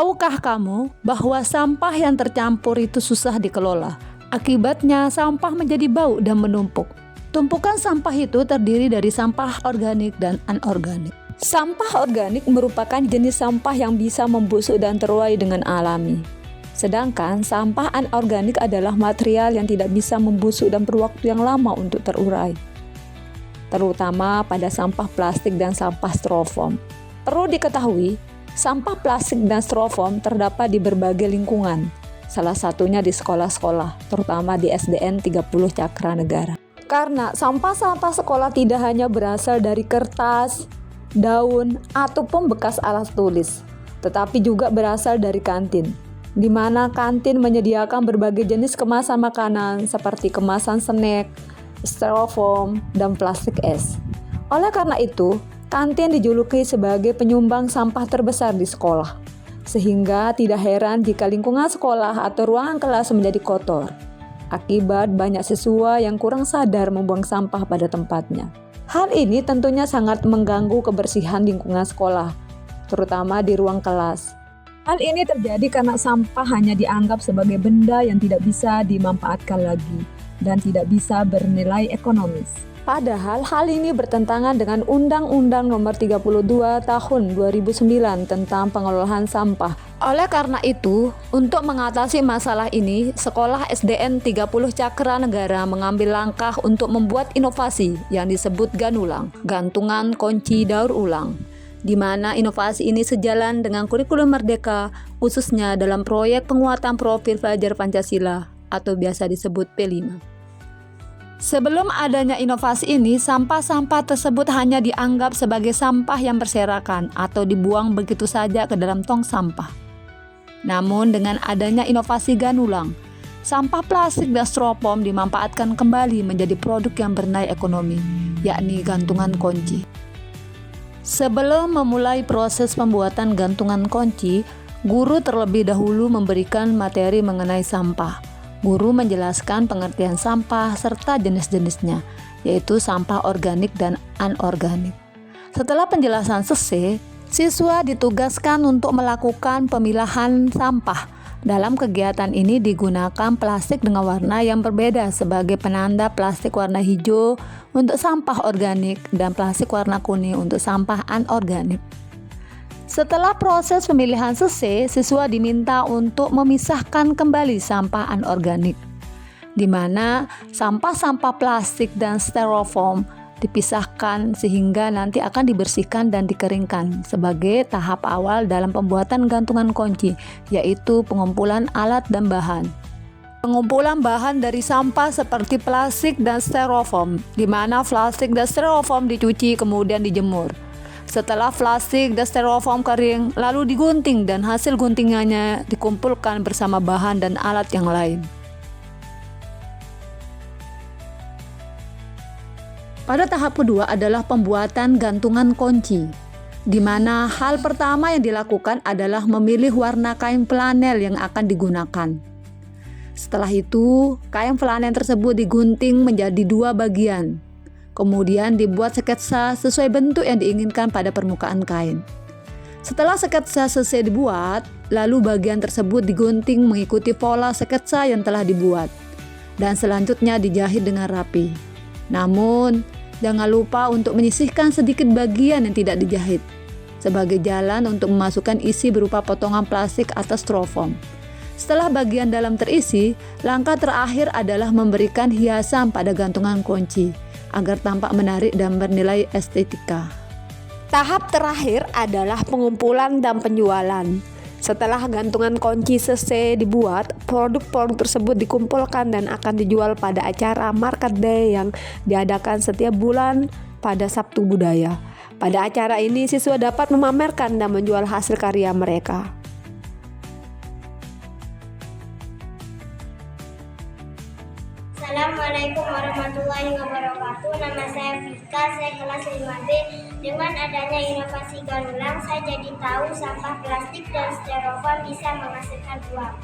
Tahukah kamu bahwa sampah yang tercampur itu susah dikelola? Akibatnya sampah menjadi bau dan menumpuk. Tumpukan sampah itu terdiri dari sampah organik dan anorganik. Sampah organik merupakan jenis sampah yang bisa membusuk dan terurai dengan alami. Sedangkan sampah anorganik adalah material yang tidak bisa membusuk dan berwaktu yang lama untuk terurai, terutama pada sampah plastik dan sampah styrofoam. Perlu diketahui, sampah plastik dan styrofoam terdapat di berbagai lingkungan, salah satunya di sekolah-sekolah, terutama di SDN 30 Cakra Negara. Karena sampah-sampah sekolah tidak hanya berasal dari kertas, daun, ataupun bekas alat tulis, tetapi juga berasal dari kantin, di mana kantin menyediakan berbagai jenis kemasan makanan seperti kemasan snack, styrofoam, dan plastik es. Oleh karena itu, kantin dijuluki sebagai penyumbang sampah terbesar di sekolah, sehingga tidak heran jika lingkungan sekolah atau ruangan kelas menjadi kotor, akibat banyak siswa yang kurang sadar membuang sampah pada tempatnya. Hal ini tentunya sangat mengganggu kebersihan lingkungan sekolah, terutama di ruang kelas. Hal ini terjadi karena sampah hanya dianggap sebagai benda yang tidak bisa dimanfaatkan lagi dan tidak bisa bernilai ekonomis. Padahal hal ini bertentangan dengan Undang-Undang Nomor 32 Tahun 2009 tentang pengelolaan sampah. Oleh karena itu, untuk mengatasi masalah ini, Sekolah SDN 30 Cakra Negara mengambil langkah untuk membuat inovasi yang disebut Ganulang, gantungan kunci daur ulang, di mana inovasi ini sejalan dengan kurikulum Merdeka, khususnya dalam proyek penguatan profil pelajar Pancasila atau biasa disebut P5. Sebelum adanya inovasi ini, sampah-sampah tersebut hanya dianggap sebagai sampah yang berserakan atau dibuang begitu saja ke dalam tong sampah. Namun dengan adanya inovasi Ganulang, sampah plastik dan styrofoam dimanfaatkan kembali menjadi produk yang bernilai ekonomi, yakni gantungan kunci. Sebelum memulai proses pembuatan gantungan kunci, guru terlebih dahulu memberikan materi mengenai sampah. Guru menjelaskan pengertian sampah serta jenis-jenisnya, yaitu sampah organik dan anorganik. Setelah penjelasan selesai, siswa ditugaskan untuk melakukan pemilahan sampah. Dalam kegiatan ini digunakan plastik dengan warna yang berbeda sebagai penanda, plastik warna hijau untuk sampah organik dan plastik warna kuning untuk sampah anorganik. Setelah proses pemilihan selesai, siswa diminta untuk memisahkan kembali sampah anorganik, di mana sampah-sampah plastik dan styrofoam dipisahkan sehingga nanti akan dibersihkan dan dikeringkan sebagai tahap awal dalam pembuatan gantungan kunci, yaitu pengumpulan alat dan bahan. Pengumpulan bahan dari sampah seperti plastik dan styrofoam, di mana plastik dan styrofoam dicuci kemudian dijemur. Setelah plastik dan styrofoam kering, lalu digunting dan hasil guntingannya dikumpulkan bersama bahan dan alat yang lain. Pada tahap kedua adalah pembuatan gantungan kunci, di mana hal pertama yang dilakukan adalah memilih warna kain flanel yang akan digunakan. Setelah itu, kain flanel tersebut digunting menjadi 2 bagian. Kemudian dibuat sketsa sesuai bentuk yang diinginkan pada permukaan kain. Setelah sketsa selesai dibuat, lalu bagian tersebut digunting mengikuti pola sketsa yang telah dibuat, dan selanjutnya dijahit dengan rapi. Namun, jangan lupa untuk menyisihkan sedikit bagian yang tidak dijahit, sebagai jalan untuk memasukkan isi berupa potongan plastik atau styrofoam. Setelah bagian dalam terisi, langkah terakhir adalah memberikan hiasan pada gantungan kunci, agar tampak menarik dan bernilai estetika. Tahap terakhir adalah pengumpulan dan penjualan. Setelah gantungan kunci selesai dibuat, produk-produk tersebut dikumpulkan dan akan dijual pada acara Market Day yang diadakan setiap bulan pada Sabtu Budaya. Pada acara ini, siswa dapat memamerkan dan menjual hasil karya mereka. Assalamualaikum warahmatullahi wabarakatuh. Nama saya Vika, saya kelas 5B. Dengan adanya inovasi Ganulang, saya jadi tahu sampah plastik dan styrofoam bisa menghasilkan uang.